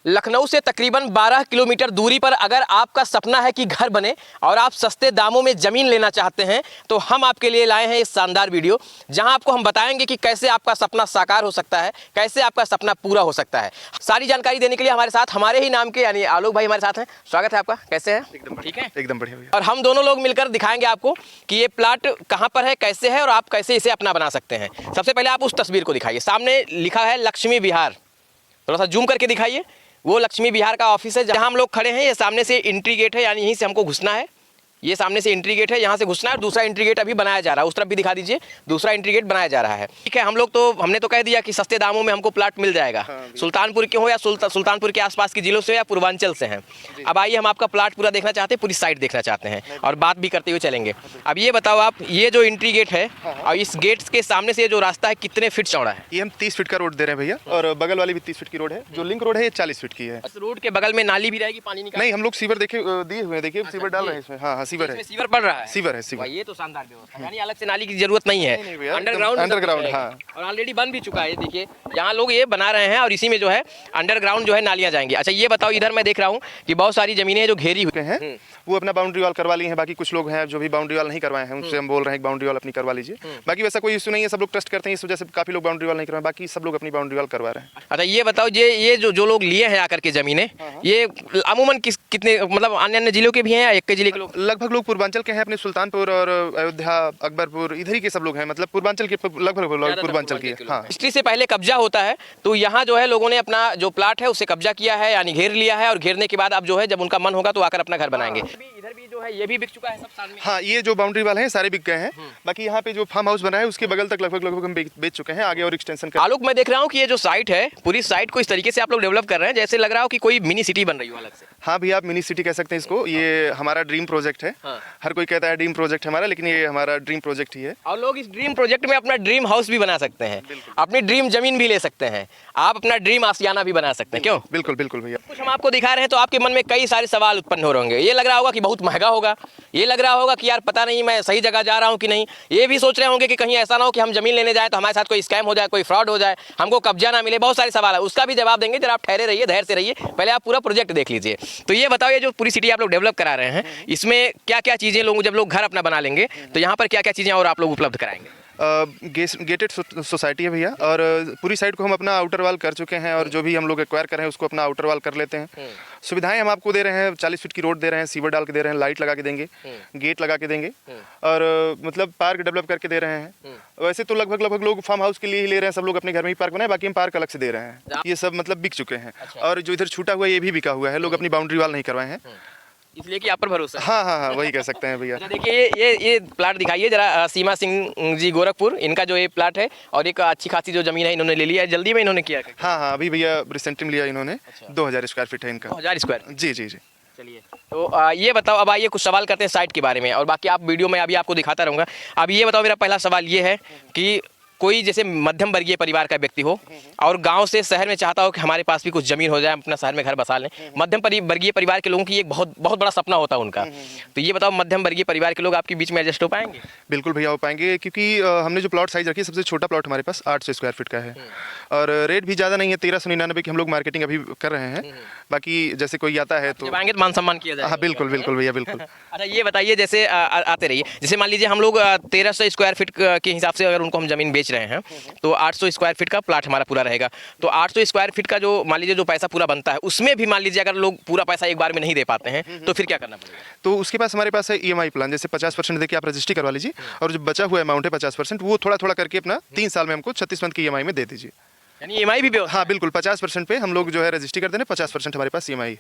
लखनऊ से तकरीबन 12 किलोमीटर दूरी पर अगर आपका सपना है कि घर बने और आप सस्ते दामों में ज़मीन लेना चाहते हैं तो हम आपके लिए लाए हैं इस शानदार वीडियो जहां आपको हम बताएंगे कि कैसे आपका सपना साकार हो सकता है, कैसे आपका सपना पूरा हो सकता है। सारी जानकारी देने के लिए हमारे साथ हमारे ही नाम के यानी आलोक भाई हमारे साथ हैं। स्वागत है आपका, कैसे हैं? एकदम ठीक है, एकदम बढ़िया भैया। और हम दोनों लोग मिलकर दिखाएंगे आपको कि ये प्लाट कहाँ पर है, कैसे है और आप कैसे इसे अपना बना सकते हैं। सबसे पहले आप उस तस्वीर को दिखाइए, सामने लिखा है लक्ष्मी विहार, थोड़ा सा जूम करके दिखाइए। वो लक्ष्मी विहार का ऑफिस है जहां हम लोग खड़े हैं। ये सामने से एंट्री गेट है, यानी यहीं से हमको घुसना है। ये सामने से एंट्री गेट है, यहाँ से घुसना है। और दूसरा एंट्री गेट अभी बनाया जा रहा है, उस तरफ भी दिखा दीजिए, दूसरा एंट्री गेट बनाया जा रहा है। ठीक है, हमने तो कह दिया कि सस्ते दामों में हमको प्लाट मिल जाएगा। सुल्तानपुर के हो या सुल्तानपुर के आसपास के जिलों से या पूर्वांचल से हैं। अब आइए, हम आपका प्लाट पूरा देखना चाहते हैं, पूरी साइड देखना चाहते हैं और बात भी करते हुए चलेंगे। अब ये बताओ आप, ये जो एंट्री गेट है और इस गेट के सामने से जो रास्ता है कितने फीट चौड़ा है? ये हम 30 फीट का रोड दे रहे हैं भैया, और बगल वाली भी 30 फीट की रोड है। जो लिंक रोड है ये 40 फीट की है। रोड के बगल में नाली भी रहेगी, पानी निकाल? नहीं, हम लोग सीवर देखे दिए हुए हैं, देखिए सीवर डाल रहे हैं इसमें। हाँ, सीवर है, सीवर पड़ रहा है। सीवर है, सीवर। ये तो शानदार व्यवस्था है, यानी अलग से नाली की जरूरत नहीं है। अंडरग्राउंड हाँ। और ऑलरेडी बन भी चुका है। देखिए यहाँ लोग ये बना रहे हैं और इसी में जो है अंडरग्राउंड जो है नालियां जाएंगी। अच्छा ये बताओ, इधर मैं देख रहा हूँ कि बहुत सारी जमीनें जो घेरी हुई हैं वो अपना बाउंड्री वॉल करवा ली है। बाकी कुछ लोग हैं जो भी बाउंड्री वॉल नहीं करवाए हैं, उनसे हम बोल रहे हैं बाउंड्री वॉल अपनी करवा लीजिए। बाकी वैसा कोई इशू नहीं है, सब लोग ट्रस्ट करते हैं, इस वजह से काफी लोग बाउंड्री वॉल नहीं करवाए, बाकी सब लोग अपनी बाउंड्री वॉल करवा रहे हैं। अच्छा ये बताओ, ये जो लोग लिए हैं आकर के जमीनें, ये अमूमन कितने, मतलब अन्य जिलों के भी हैं या एक के जिले के लोग? लगभग लोग पूर्वांचल के हैं, अपने सुल्तानपुर और अयोध्या, अकबरपुर, इधर ही के सब लोग हैं। मतलब पूर्वांचल के लगभग लोग पूर्वांचल के। हाँ, हिस्ट्री से पहले कब्जा होता है तो यहाँ जो है लोगों ने अपना जो प्लाट है उसे कब्जा किया है, यानी घेर लिया है। और घेरने के बाद अब जो है जब उनका मन होगा तो आकर अपना घर बनाएंगे। इधर भी जो है ये भी बिक चुका है सब साल में। हाँ, ये जो बाउंड्री वाले हैं सारे बिक गए हैं। बाकी यहाँ पे जो फार्म हाउस बना है उसके बगल तक लगभग हम बेच चुके हैं, आगे और एक्सटेंशन कर। आलोक, मैं देख रहा हूँ कि ये जो साइट है, पूरी साइट को इस तरीके से आप लोग डेवलप कर रहे हैं जैसे लग रहा हो कि कोई मिनी सिटी बन रही हो अलग से। हाँ भैया, आप मिनी सिटी कह सकते हैं इसको। ये हमारा ड्रीम प्रोजेक्ट है। हर कोई कहता है ड्रीम प्रोजेक्ट हमारा, लेकिन ये हमारा ड्रीम प्रोजेक्ट ही है। और लोग इस ड्रीम प्रोजेक्ट में अपना ड्रीम हाउस भी बना सकते हैं, अपनी ड्रीम जमीन भी ले सकते हैं, आप अपना ड्रीम आशियाना भी बना सकते हैं। क्यों? बिल्कुल बिल्कुल भैया। कुछ हम आपको दिखा रहे हैं तो आपके मन में कई सारे सवाल उत्पन्न हो रहे होंगे। ये लग रहा होगा कि बहुत महंगा होगा, ये लग रहा होगा कि यार पता नहीं मैं सही जगह जा रहा हूँ कि नहीं। ये भी सोच रहे होंगे कि कहीं ऐसा ना हो कि हम जमीन लेने जाए तो हमारे साथ कोई स्कैम हो जाए, कोई फ्रॉड हो जाए, हमको कब्जा ना मिले। बहुत सारे सवाल है, उसका भी जवाब देंगे। जरा आप ठहरे रहिए, धैर्य से रहिए, पहले आप पूरा प्रोजेक्ट देख लीजिए। तो ये बताओ, ये जो पूरी सिटी आप लोग डेवलप करा रहे हैं, इसमें क्या क्या चीज़ें लोग, जब लोग घर अपना बना लेंगे तो यहाँ पर क्या क्या चीज़ें और आप लोग उपलब्ध कराएंगे? गेटेड सोसाइटी है भैया, और पूरी साइड को हम अपना आउटर वॉल कर चुके हैं, और जो भी हम लोग एक्वायर कर रहे हैं उसको अपना आउटर वॉल कर लेते हैं। सुविधाएं हम आपको दे रहे हैं, 40 फीट की रोड दे रहे हैं, सीवर डाल के दे रहे हैं, लाइट लगा के देंगे, गेट लगा के देंगे, और मतलब पार्क डेवलप करके दे रहे हैं। वैसे तो लगभग लोग फार्म हाउस के लिए ही ले रहे हैं, सब लोग अपने घर में ही पार्क बनाए, बाकी हम पार्क अलग से दे रहे हैं। ये सब मतलब बिक चुके हैं। और जो इधर छूटा हुआ है ये भी बिका हुआ है, लोग अपनी बाउंड्री वॉल नहीं करवाए हैं, इसलिए कि आप पर भरोसा है। हाँ, वही कह सकते हैं भैया। देखिए ये प्लाट दिखाइए जरा, सीमा सिंह जी गोरखपुर, इनका जो ये प्लाट है और एक अच्छी खासी जो जमीन है इन्होंने ले लिया है, जल्दी में इन्होंने किया। हाँ, अभी भैया रिसेंटली में लिया इन्होंने। 2000 स्क्वायर फीट है इनका। 2000 स्क्वायर? जी। चलिए, तो ये बताओ, अब आइए कुछ सवाल करते हैं साइट के बारे में, और बाकी आप वीडियो में अभी आपको दिखाता रहूँगा। अब ये बताओ, मेरा पहला सवाल ये है कि कोई जैसे मध्यम वर्गीय परिवार का व्यक्ति हो और गांव से शहर में चाहता हो कि हमारे पास भी कुछ ज़मीन हो जाए, अपना शहर में घर बसा लें। मध्यम वर्गीय परिवार के लोगों की एक बहुत बड़ा सपना होता है उनका। तो ये बताओ, मध्यम वर्गीय परिवार के लोग आपके बीच में एडजस्ट हो पाएंगे? बिल्कुल भैया, हो पाएंगे, क्योंकि हमने जो प्लॉट साइज रखी है सबसे छोटा प्लॉट हमारे पास 800 स्क्वायर फीट का है, और रेट भी ज़्यादा नहीं है, 1399 की हम लोग मार्केटिंग अभी कर रहे हैं। बाकी जैसे कोई आता है तो आएंगे तो मान सम्मान किया जाए। हाँ, बिल्कुल भैया, बिल्कुल। अच्छा ये बताइए, जैसे आते रहिए, जैसे मान लीजिए हम लोग 1300 स्क्वायर फीट के हिसाब से अगर उनको हम ज़मीन बेच रहे हैं तो 800 स्क्वायर फीट का प्लाट हमारा पूरा रहेगा। तो 800 स्क्वायर फीट का जो मान लीजिए जो पैसा पूरा बनता है, उसमें भी मान लीजिए अगर लोग पूरा पैसा एक बार में नहीं दे पाते हैं तो फिर क्या करना पड़ेगा? तो उसके पास हमारे पास है EMI प्लान, जैसे 50% देके आप रजिस्ट्री करवा लीजिए, और जो बचा हुआ अमाउंट है 50% वो थोड़ा करके अपना 3 साल में हमको 36 मंथ की EMI में दे दीजिए। यानी EMI भी? हाँ बिल्कुल, 50% पे हम लोग जो है रजिस्ट्री करते हैं, 50% हमारे पास EMI।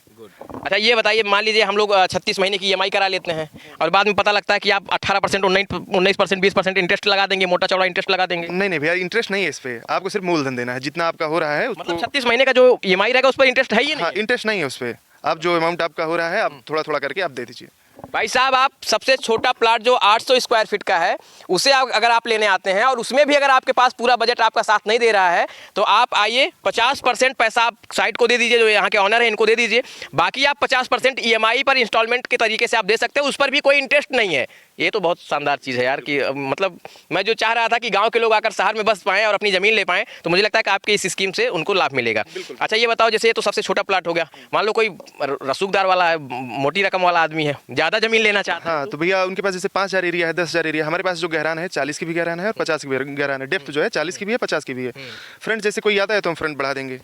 अच्छा ये बताइए, मान लीजिए हम लोग 36 महीने की EMI करा लेते हैं और बाद में पता लगता है कि आप 18%, 19%, 20% इंटरेस्ट लगा देंगे, मोटा चौड़ा इंटरेस्ट लगा देंगे। नहीं भैया, इंटरेस्ट नहीं है इस पे, आपको सिर्फ मूलधन देना है, जितना आपका हो रहा है उसको। मतलब 36 महीने का जो EMI रहेगा उस पर इंटरेस्ट है ही नहीं? हाँ, इंटरेस्ट नहीं है उस पर, आप जो अमाउंट आपका हो रहा है आप थोड़ा करके आप दे दीजिए। भाई साहब, आप सबसे छोटा प्लाट जो 800 स्क्वायर फीट का है उसे अगर आप लेने आते हैं और उसमें भी अगर आपके पास पूरा बजट आपका साथ नहीं दे रहा है तो आप आइए, 50% पैसा आप साइट को दे दीजिए, जो यहाँ के ऑनर है इनको दे दीजिए। बाकी आप 50% EMI पर इंस्टॉलमेंट के तरीके से आप दे सकते हैं, उस पर भी कोई इंटरेस्ट नहीं है। ये तो बहुत शानदार चीज़ है यार कि मतलब मैं जो चाह रहा था कि गांव के लोग आकर शहर में बस पाएं और अपनी ज़मीन ले पाएं, तो मुझे लगता है कि आपकी इस स्कीम से उनको लाभ मिलेगा। अच्छा ये बताओ, जैसे ये तो सबसे छोटा प्लाट हो गया, मान लो कोई रसूखदार वाला है, मोटी रकम वाला आदमी है, ज़्यादा ज़मीन लेना चाहता है हाँ, तो भैया उनके पास जैसे 5000 एरिया है, 10,000 एरिया, हमारे पास जो गहरान है 40 की भी गहरान है और 50 की भी गहरान है। डेप्थ जो है 40 की भी है, 50 की भी है। फ्रंट जैसे कोई आता है तो हम फ्रंट बढ़ा देंगे।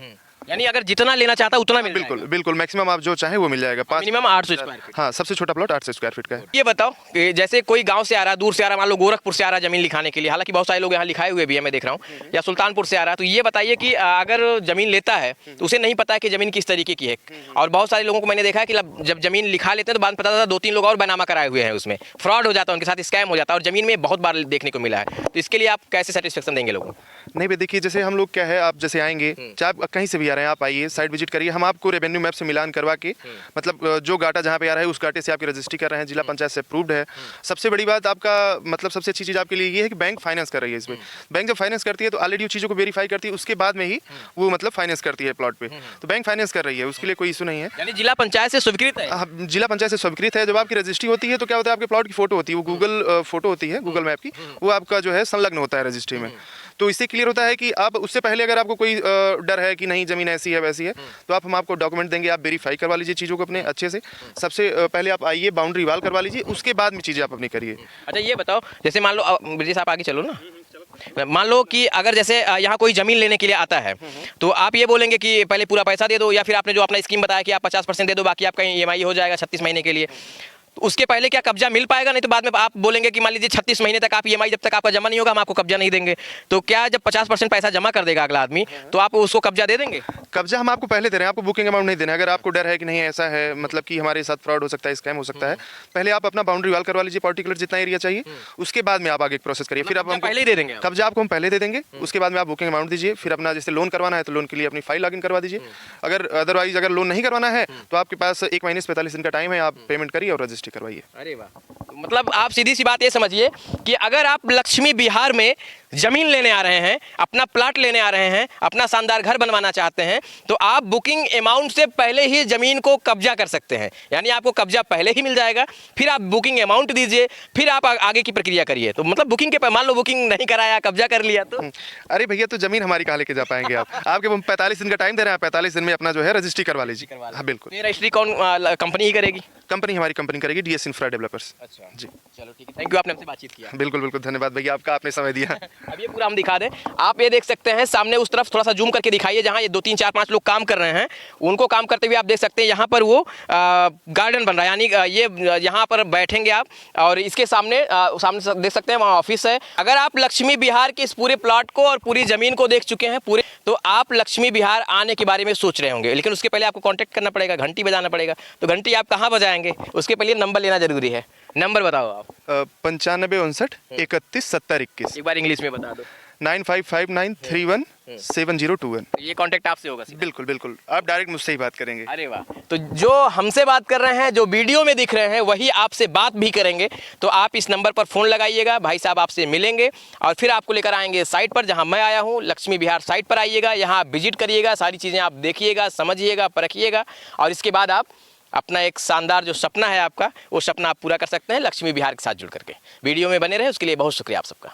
यानी अगर जितना लेना चाहता है उतना मिल बिल्कुल बिल्कुल, मैक्सिमम आप जो चाहें वो मिल जाएगा। Minimum 800 square feet. हाँ, सबसे छोटा प्लॉट 800 स्क्वायर फीट का है। ये बताओ कि जैसे कोई गांव से आ रहा है, दूर से आ रहा है, मान लो गोरखपुर से आ रहा है जमीन लिखाने के लिए, हालांकि बहुत सारे लोग यहाँ लिखाए हुए भी है मैं देख रहा हूँ, या सुल्तानपुर से आ रहा है, तो ये बताइए कि अगर जमीन लेता है तो उसे नहीं पता है कि जमीन किस तरीके की है। और बहुत सारे लोगों को मैंने देखा है कि जब जमीन लिखा लेते हैं तो बाद में पता चलता 2-3 लोग और बनामा कराए हुए हैं, उसमें फ्रॉड हो जाता है, उनके साथ स्कैम हो जाता है और जमीन में बहुत बार देखने को मिला है। तो इसके लिए आप कैसे सेटिस्फेक्शन देंगे लोगों को? नहीं भाई, देखिए जैसे हम लोग क्या है, आप जैसे आएंगे, चाहे आप कहीं से भी आ रहे हैं, आप आइए, साइट विजिट करिए, हम आपको रेवेन्यू मैप से मिलान करवा के मतलब जो गाटा जहाँ पे आ रहा है उस गाटे से आपकी रजिस्ट्री कर रहे हैं, जिला पंचायत से अप्रूव्ड है। सबसे बड़ी बात आपका मतलब सबसे अच्छी चीज़ आपके लिए ये है कि बैंक फाइनेंस कर रही है इसमें। बैंक जब फाइनेंस करती है तो ऑलरेडी चीज़ों को वेरीफाई करती है, उसके बाद में ही वो मतलब फाइनेंस करती है प्लॉट पे। तो बैंक फाइनेंस कर रही है, उसके लिए कोई इशू नहीं है। यानी जिला पंचायत से स्वीकृत है? हाँ, जिला पंचायत से स्वीकृत है। जब आपकी रजिस्ट्री होती है तो क्या होता है, आपके प्लॉट की फोटो होती है, वो गूगल फोटो होती है, गूगल मैप की, वो आपका जो है संलग्न होता है रजिस्ट्री में। तो इससे क्लियर होता है कि आप उससे पहले अगर आपको कोई डर है कि नहीं ज़मीन ऐसी है वैसी है, तो हम आपको डॉक्यूमेंट देंगे, आप वेरीफाई करवा लीजिए चीज़ों को अपने अच्छे से। सबसे पहले आप आइए, बाउंड्री वाल करवा लीजिए, उसके बाद में चीज़ें आप अपनी करिए। अच्छा ये बताओ, जैसे मान लो ब्रिजेश आप आगे चलो ना, मान लो कि अगर जैसे यहाँ कोई ज़मीन लेने के लिए आता है तो आप ये बोलेंगे कि पहले पूरा पैसा दे दो, या फिर आपने जो अपना स्कीम बताया कि आप 50% दे दो, बाकी आपका EMI हो जाएगा 36 महीने के लिए, तो उसके पहले क्या कब्जा मिल पाएगा? नहीं तो बाद में आप बोलेंगे कि मान लीजिए 36 महीने तक आप EMI जब तक आपका जमा नहीं होगा हम आपको कब्जा नहीं देंगे, तो क्या जब 50% पैसा जमा कर देगा अगला आदमी तो आप उसको कब्जा दे देंगे? कब्जा हम आपको पहले दे रहे हैं, आपको बुकिंग अमाउंट नहीं देना है। अगर आपको डर है कि नहीं ऐसा है, मतलब कि हमारे साथ फ्रॉड हो सकता है, स्कैम हो सकता है, पहले आप अपना बाउंड्री वाल करवा लीजिए, पर्टिकुलर जितना एरिया चाहिए, उसके बाद में आप आगे प्रोसेस करिए। फिर आप हमको पहले ही दे देंगे? कब्जा आपको हम पहले दे देंगे, उसके बाद में आप बुकिंग अमाउंट दीजिए। फिर अपना जैसे लोन करवाना है तो लोन के लिए अपनी फाइल लॉगिन करवा दीजिए। अगर अदरवाइज अगर लोन नहीं करवाना है तो आपके पास 1 महीने से 45 दिन का टाइम है, आप पेमेंट करिए और रजिस्ट्री करवाइए। अरे वाह, मतलब आप सीधी सी बात ये समझिए कि अगर आप लक्ष्मी विहार में जमीन लेने आ रहे हैं, अपना प्लाट लेने आ रहे हैं, अपना शानदार घर बनवाना चाहते हैं, तो आप बुकिंग अमाउंट से पहले ही जमीन को कब्जा कर सकते हैं। यानी आपको कब्जा पहले ही मिल जाएगा, फिर आप बुकिंग अमाउंट दीजिए, फिर आप आगे की प्रक्रिया करिए। तो मतलब बुकिंग के मान लो बुकिंग नहीं कराया, कब्जा कर लिया तो अरे भैया, तो जमीन हमारी कहाँ लेके जा पाएंगे आप? आपके 45 दिन का टाइम दे रहे हैं, 45 दिन में अपना जो है रजिस्ट्री करवा लीजिए। हाँ बिल्कुल। रजिस्ट्री कौन कंपनी ही करेगी? कंपनी हमारी कंपनी करेगी, DS इंफ्रा डेवलपर्स। अच्छा जी, चलो ठीक है, थैंक यू, आपने हमसे बातचीत किया। बिल्कुल बिल्कुल, धन्यवाद भैया आपका, आपने समय दिया। अब ये पूरा हम दिखा दें, आप ये देख सकते हैं सामने उस तरफ, थोड़ा सा जूम करके दिखाइए, जहाँ ये 2 3 4 5 लोग काम कर रहे हैं, उनको काम करते हुए आप देख सकते हैं। यहाँ पर वो गार्डन बन रहा है, यानी ये यहाँ पर बैठेंगे आप, और इसके सामने सामने देख सकते हैं वहाँ ऑफिस है। अगर आप लक्ष्मी विहार के इस पूरे प्लॉट को और पूरी ज़मीन को देख चुके हैं पूरे, तो आप लक्ष्मी विहार आने के बारे में सोच रहे होंगे, लेकिन उसके पहले आपको कॉन्टैक्ट करना पड़ेगा, घंटी बजाना पड़ेगा। तो घंटी आप कहाँ बजाएंगे? उसके पहले नंबर लेना जरूरी है। नंबर बताओ आप। 9559 31 70 21। एक बार इंग्लिश में बता दो। 9559317021। ये कांटेक्ट आपसे होगा सीधा? बिल्कुल बिल्कुल, आप डायरेक्ट मुझसे ही बात करेंगे। अरे वाह, तो जो हमसे बात कर रहे हैं, जो वीडियो में दिख रहे हैं, वही आपसे बात भी करेंगे। तो आप इस नंबर पर फ़ोन लगाइएगा, भाई साहब आपसे मिलेंगे और फिर आपको लेकर आएंगे साइट पर, जहां मैं आया हूं, लक्ष्मी विहार साइट पर आइएगा, यहाँ आप विजिट करिएगा, सारी चीज़ें आप देखिएगा, समझिएगा, परखिएगा, और इसके बाद आप अपना एक शानदार जो सपना है आपका, वो सपना आप पूरा कर सकते हैं लक्ष्मी विहार के साथ जुड़ करके। वीडियो में बने रहे, उसके लिए बहुत शुक्रिया आप सबका।